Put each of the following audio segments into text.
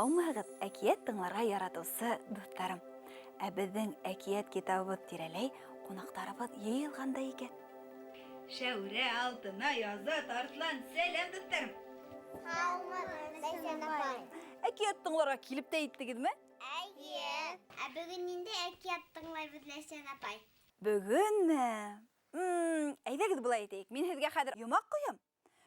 Саумыгыз, әкият тыңларға яратусы дуҫтарым. Ә беҙҙең әкият китабыбыҙ тирәләй ҡунаҡтарыбыҙ йыйылғандай икән. Шәүрә, Алтына, Язат, Арслан, сәләм дуҫтарым. Һаумыгыҙ, Ләйсән апай. Әкият тыңларға килеп тә еттегеҙме? Әйе. Ә бөгөн инде әкият тыңлайбыҙ, Ләйсән апай. Бөгөнмө? Әйҙәгеҙ былай әйтәйек. Мин һеҙгә хәҙер йомаҡ ҡуям.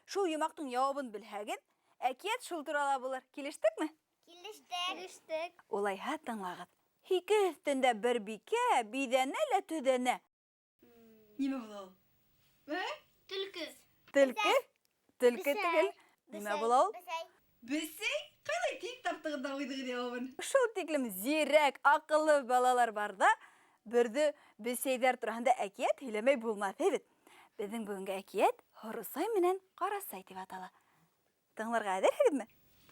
Шул йомаҡтың яуабын белһәгеҙ, әкият шул турала булыр. Килештекме? Килештек. Улайһа тыңлағыҙ. Һике өҫтөндә бер бикә, биҙәнә лә төҙәнә. Нимә була ул? Төлкө. Төлкө? Төлкө түгел. Нимә була ул? Бесәй. Бесәй? Ҡайҙай тиҙ таптығыҙ да уйҙығыҙ яуабын? Шул тиклем зирәк, аҡыллы балалар барҙа, берҙе бесәйҙәр тураһында әкиәт һөйләмәй булмаҫ бит. Беҙҙең бөгөнгө әкиәт Һоросай менән Ҡарасай тип атала. Тыңларға әҙерһегеҙме?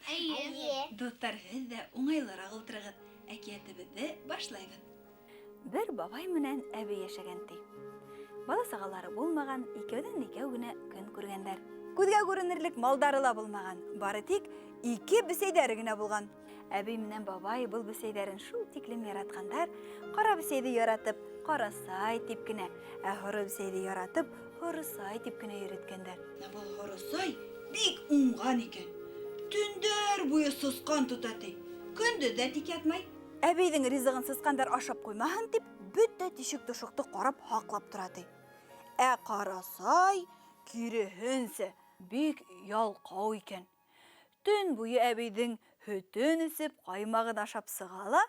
Әйе. Дуҫтар, һеҙ ҙә уңайлыраҡ ултырығыҙ. Әкиәтебеҙҙе башлайбыҙ. Бер бабай менән әбей йәшәгән ти. Бала сағалары булмаған, икәүҙән-икәү генә көн күргәндәр. Күҙгә күренерлек малдары ла булмаған, бары тик 2 бесәйҙәре генә булған. Әбей менән бабай был бесәйҙәрен шул тиклем яратҡандар, ҡара бесәйҙе яратып, Ҡарасай тип кенә, ә һоро бесәйҙе яратып, Һоросай тип кенә йөрөткәндәр. Был Һоросай бик уңған икән. Төндәр буйы сысҡан тота ти. Көндө дә тик ятмай. Әбейҙең ризығын сысҡандар ашап ҡуймаһын тип, бөтә тишек-тошоҡто ҡарап һаҡлап тора ти. Ә Ҡарасай киреһенсә бик ялҡау икән. Төн буйы әбейҙең һөтөн эсеп, ҡаймағын ашап сыға ла,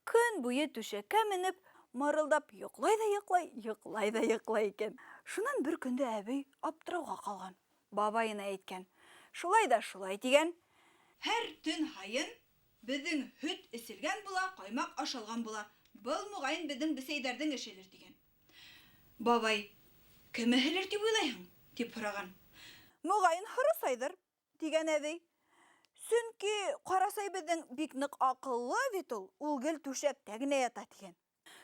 көн буйы түшәккә менеп, мырылдап йоҡлай ҙа йоҡлай икән. Шунан бер көндө әбей аптырауға ҡалған. Бабайына әйткән. Шулай да шулай тигән. Һәр төн һайын беҙҙең һөт эселгән була, ҡаймаҡ ашалған була. Был моғайын беҙҙең бесәйҙәрҙең эшелер тигән. Бабай, кем эһелер тип уйлайһың? Тип һораған. Моғайын Һоросайҙыр, тигән әбей. Сөнки Ҡарасай беҙҙең бик ныҡ аҡыллы бит ул. Ул гел түшәктә генә ята тигән.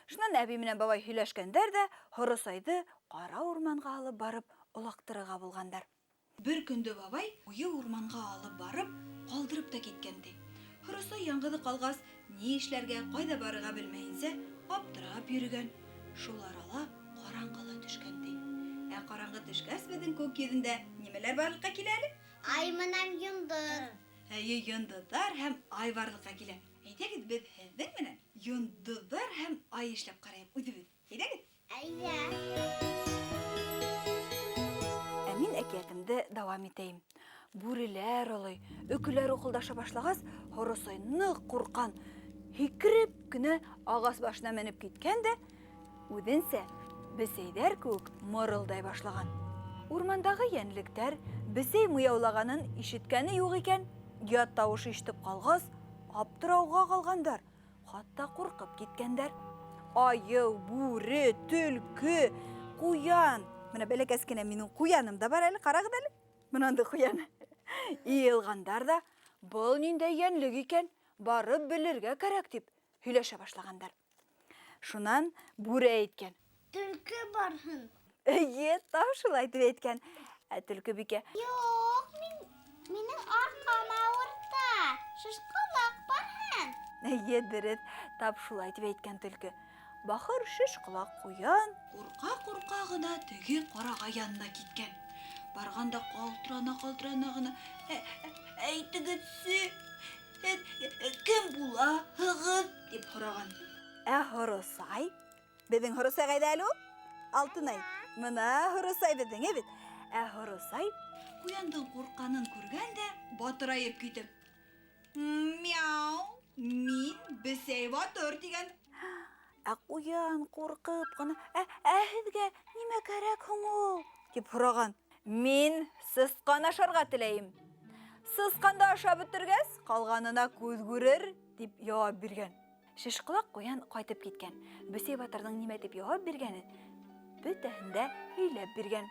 Шунан әбей менән бабай һөйләшкәндәр ҙә Һоросайҙы ҡара урманға алып барып олаҡтырырға булғандар. Бер көндө бабай уйы урманға алып барып, ҡалдырып та киткән ти. Һоросай яңғыҙы ҡалғас, ни эшләргә, ҡайҙа барырға белмәйенсә, аптырап йөрөгән. Шул арала ҡараңғы ла төшкән ти. Ә ҡараңғы төшкәс, беҙҙең күк йөҙөндә нимәләр барлыҡҡа килә әле? Ай менән йондоҙ. Әйе, йондоҙҙар һәм ай барлыҡҡа килә. Әйҙәгеҙ, беҙ һеҙҙең менән йондоҙҙар һәм ай эшләп ҡарайыҡ үҙебеҙ. Әйҙәгеҙ. Әйҙә. Ә мин әкиәтемде дауам итәйем. Бүреләр олой, өкөләр уҡылдаша башлағас, Һоросай ныҡ ҡурҡҡан. Һикереп кенә ағас башына менеп киткән дә, үҙенсә бесәйҙәр кеүек мырылдай башлаған. Урмандағы йәнлектәр бесәй мыяулағанын ишеткәне юҡ икән. Ят тауышы ишетеп ҡалғас, аптырауға ҡалғандар. Хатта ҡурҡып киткәндәр. Айыу, бүре, төлкө, ҡуян. Менә бәләкәс кенә минең ҡуяным да бар әле, ҡарағыҙ әле. Мынанды ҡуян. Йыйылғандар да, был ниндәй йәнлек икән, барып белергә кәрәк дип һөйләшә башлағандар. Шунан бүре әйткән. Төлкө барһын. Эйе, тап шулай тип әйткән. Ә төлкө бикә. Юҡ, минең арҡам ауырта. Шышҡылаҡ барһын. Эйе, дөрөҫ, тап шулай тип әйткән төлкө. Бахыр шишҡылаҡ ҡуян ҡурҡа ғына теге ҡараға янына киткән. Барғанда ҡалтырана ғына. Әйтегеҙсе, кем булаһығыҙ? Дип һораған. Ә Һоросай? Беҙҙең Һоросай ҡайҙа әле ул? Алтынай. Мына Һоросай беҙҙең, бит. Ә Һоросай ҡуяндың ҡурҡҡанын күргән дә батырайып китеп. Мяу, мин бесәй батыр тигән. Ә ҡуян ҡурҡып ҡына, һеҙгә нимә кәрәк һуң ул? Тип һораған. Мин сысҡан ашарға теләйем. Сысҡанды ашап бөтөргәс, ҡалғанына күҙ күрер, дип яуап биргән. Шишҡылаҡ ҡуян ҡайтып киткән. Бесәй батырҙың нимә тип яуап биргәнен бөтәһен дә һөйләп биргән.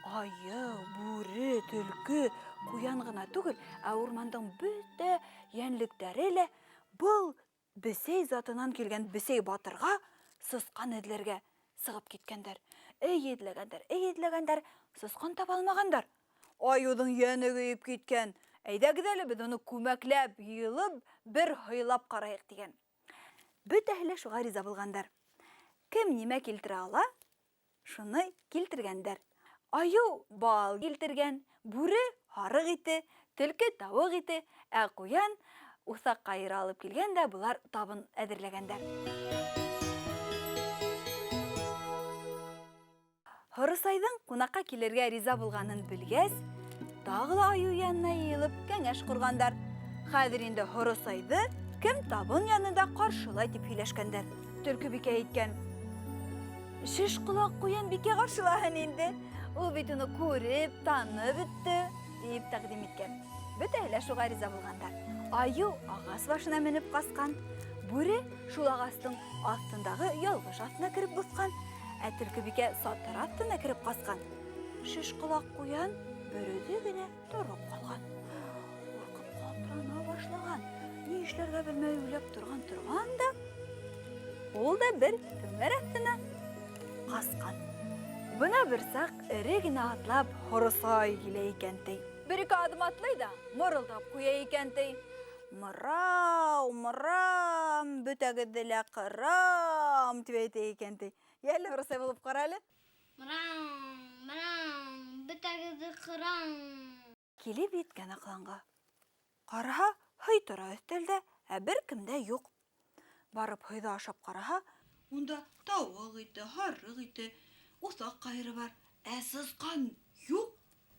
Айыу, бүре, төлкө, ҡуян ғына түгел, ә урмандың бөтә йәнлектәре лә был бесәй затынан килгән бесәй батырға сысҡан эҙләргә сығып киткәндәр. Эйеҙләгәндәр, сысҡан таба алмағандар. Айыуҙың йәне көйөп киткән. Әйдәгез әле без уны күмәкләп, йыелып, бер һыйлап карайык дигән. Бөтәһе лә шуга риза булгандар. Кем нимә килтерә ала, шуны килтергәндәр. Аю бал килтергән, бүре һарык ите, төлке тавык ите, ә куян усак кайры алып килгән дә булар табын әзерләгәндәр. Һорысайдың кунакка килергә риза булганын белгәс, тагы да аю янына йыелып кәңәш кургандар. Хәзер инде Һорысайды кем табын янында каршылай дип һөйләшкәндәр. Төлке бикә әйткән: "Шеш колак куян бикә каршылаһын инде. Ул бит уны күреп, танып бетте", дип тәкъдим иткән. Бөтәһе лә шуга риза булгандар. Аю агас башына менеп каскан. Бүре шул агастың астындагы ялгыш астына кереп боскан. Ә төлке бикә сатыр астына кереп каскан. Шеш колак куян бөрүзе генә торып калган. Куркып калтырана башлаган. Ни эшләргә белмәй уйлап торган да, ул да бер төмәр астына каскан. Бuna bir сак эре генә атлап Һорысай килә икән ти. Бер-ике адым атлый да мырылдап куя икән ти. Мырау, мырам, бөтәгеҙҙе лә ҡырам, тип әйтә икән ти. Йәле Һорысай булып ҡара әле. Мырам, бөтәгеҙҙе ҡырам. Килеп еткән аҡланға. Ҡараһа, һый тора өҫтәлдә, ә бер кем дә юҡ. Барып һыйҙы ашап ҡараһа, унда тауыҡ ите, һарыҡ ите, усаҡ ҡайры бар, ә сысҡан юҡ.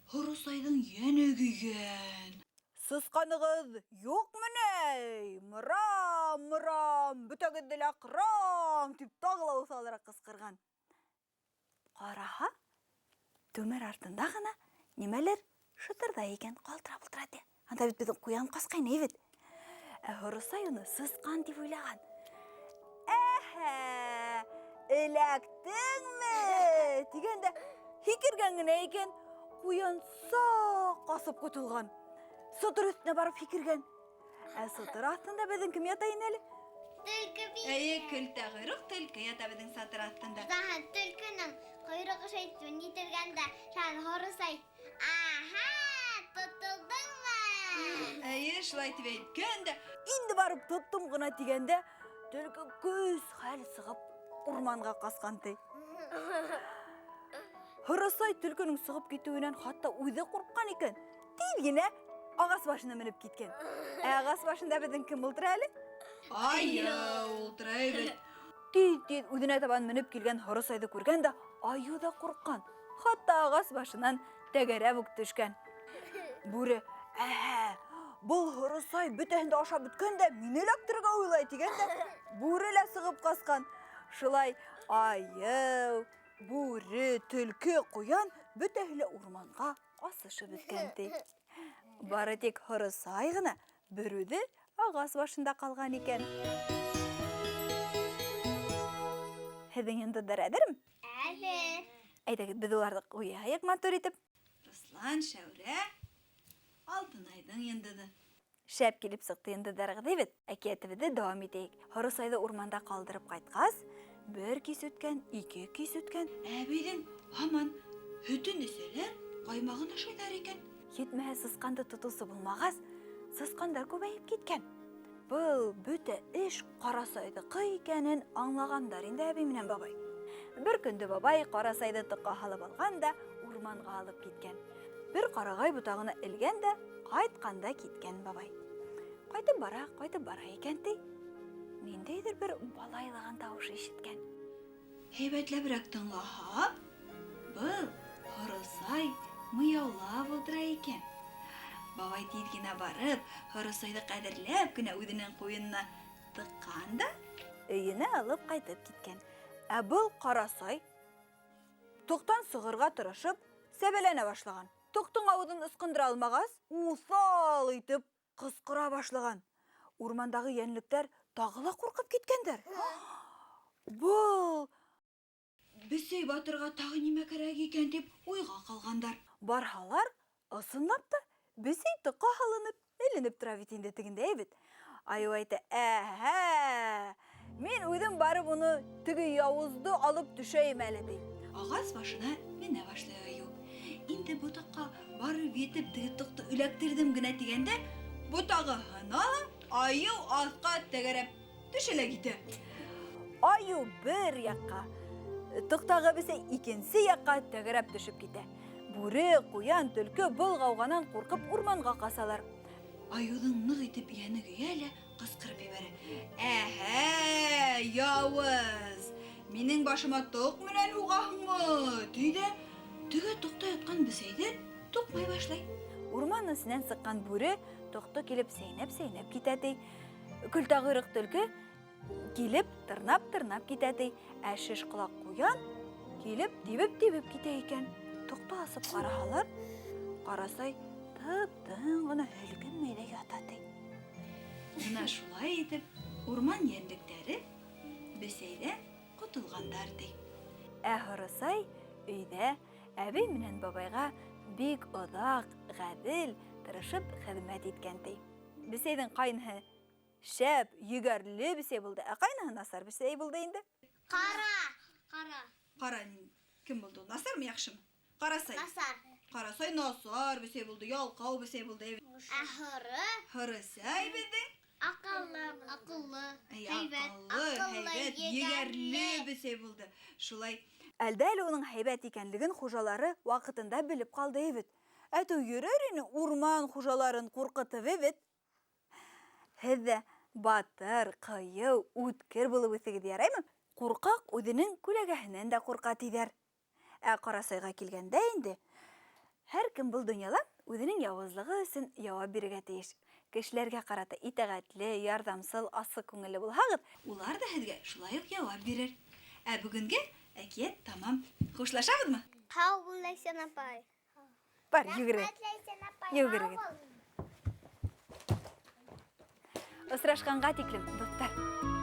Һорысайҙың йәне көйгән. Сысҡанығыҙ юҡмы ни? Мырам, мырам, бөтәгеҙҙе лә ҡырам, тип тағы ла уҫалыраҡ ҡысҡырған. Ҡараһа, түмәр артында ғына нимәлер шытырҙай икән, ҡалтыра-былтыра ти. Анда бит беҙҙең ҡуян ҡасҡайны бит. Ә Һорысай уны сысҡан тип уйлаған. Әһә, эләктеңме? Тигәндә һикергән генә икән, ҡуян саҡ асып ҡотолған. Сытыр өҫтөнә барып һикергән. Ә сытыр аҫтында беҙҙең кем ята ине әле? Төлкө бикә. Әйе, көлтә ҡойроҡ төлкө ята беҙҙең сатыр аҫтында. Төлкөнөң ҡойроғо шәйтүен итергәндә, шән Һорысай: "Аһа, тотолдоңмо?" Әйе, шулай тип әйткән дә, инде барып тоттом ғына тигәндә, төлкө көс хәл сығып урманға ҡасҡан ти. Һорысай төлкөнөң сығып китеүенән хатта үҙе ҡурҡҡан икән. Тиҙ генә ағас башына менеп киткән. Ә ағас башында беҙҙең кем ултыра әле? Аю ултыра бит. Тиҙ үҙенә табан менеп килгән Һорысайҙы күргән дә, аю да ҡурҡҡан. Хатта ағас башынан тәгәрәп үк төшкән. Бүре: "Әһә, был Һорысай бөтәһен дә ашап бөткән дә, мине эләктерергә уйлай", тигәндә, бүре лә сығып ҡасҡан. Шулай аю, бүре, төлкө, ҡуян бөтәһе лә урманға асышып бөткән ти. Бары тик Һорысай ғына бер үҙе ағас башында ҡалған икән. Һеҙҙең йондоҙҙар әҙерме? Әҙер. Әйҙәгеҙ, беҙ уларҙы ҡуяйыҡ матур итеп. Руслан, Шәүрә, Алтынайҙың йондоҙы. Шәп килеп сыҡты йондоҙҙарығыҙ бит. Әкиәтебеҙҙе дауам итәйек. Һорысайҙы урманда ҡалдырып ҡайтҡас, бер кис үткән, 2 кис үткән. Әбейҙең һаман һөтөн эсәләр, ҡаймағын ашайҙар икән. Етмәһә, сысҡанды тотоусы булмағас, сысҡандар күбәйеп киткән. Был бөтә эш Ҡарасайҙыҡы икәнен аңлағандар инде әбей менән бабай. Бер көндө бабай Ҡарасайҙы тоҡҡа һалып алған да урманға алып киткән. Бер ҡарағай ботағына элгән дә ҡайтҡанда киткән бабай. Ҡайтып бара икән ти. Ниндәйҙер бер балайлаған тауыш ишеткән. Һәйбәтләберәк тыңлаһа, был Һорысай мыяулап ултыра икән. Бабай тиҙ генә барып, Һорысайҙы ҡәҙерләп кенә үҙенең ҡуйынына тыҡҡан да өйөнә алып ҡайтып киткән. Ә был Ҡарасай тоҡтан сығырға тырышып, сәбәләнә башлаған. Тоҡтоң ауыҙын ысҡындыра алмағас, уҫал итеп ҡысҡыра башлаған. Урмандағы йәнлектәр тағы ла ҡурҡып киткәндәр. Был Бесәй батырға тағы нимә кәрәк икән дип уйға ҡалғандар. Барһалар, ысынлап та бесәй тоҡҡа һалынып, эленеп тора бит инде тегендә бит. Аю әйтә: "Әһә, мин үҙем барып уны теге яуызды алып төшәйем әле", ди. Ағас башына менә башлай аю. Инде ботаҡҡа барып етіп тыгытықты үләктірдім генә тигәндә, бұтағы хынала, айу артқа тәгәрәп төшелә китә. Айу бер якка, тоқтағы бесе икенсе якка тәгәрәп төшеп китә. Бүре, куян, төлкө был гауганан куркып урманга касалар. Аюдың нык итеп яны көялә, кычкырып ебәрә. Әһә, явыз! Минең башыма тоқ менән угаһыңмы? Түйдә, төгә тукта яткан бесәйдән тукмай башлай. Урман исеннән сыккан бүре токты килеп сәйнәп китә ди. Күлтәгырык төлкө килеп тырнап китә ди. Ә шеш кулак куян килеп тибеп китә икән. Токта асып караһалар, карасай тып-тын гына һөлгенмәй дә ята ди. Менә шулай итеп, урман йәнлектәре бесәйдән котылгандар ди. Ә Һорысай өйдә әбей менән бабайга бик оҙаҡ, ғәҙел, тырышып хеҙмәт иткән ди. Бесәйҙең ҡайныһы шәп, йүгәрле бесәй булды, ә ҡайныһы насар бесәй булды инде. Ҡара, кем булды ул? Насармы, яҡшымы? Ҡарасай. Ҡарасай насар бесәй булды, ялҡау бесәй булды. Ә Һорысай беҙҙең аҡыллы, һәйбәт, йүгәрле бесәй булды. Шулай. Әлдә әле уның һәйбәт икәнлеген хужалары ваҡытында белеп ҡалды бит. Әтү йөрөр ине урман хужаларын ҡурҡытып бит. Һеҙ ҙә батыр, ҡыйыу, үткер булып үҫегеҙ, яраймы? Ҡурҡаҡ үҙенең күләгәһенән дә ҡурҡа тиҙәр. Ә Ҡарасайға килгәндә инде, һәр кем был донъяла үҙенең яуызлығы өсөн яуап бирергә тейеш. Кешеләргә ҡарата итәғәтле, ярҙамсыл, асыҡ күңелле булһағыҙ, улар да һеҙгә шулай уҡ яуап бирер. Ә бөгөнгә әкиәт тамам. Хушлашабыҙмы? Һау бул, Ләйсән апай. Бар, йүгерегеҙ. Осрашҡанға тиклем, дуҫтар.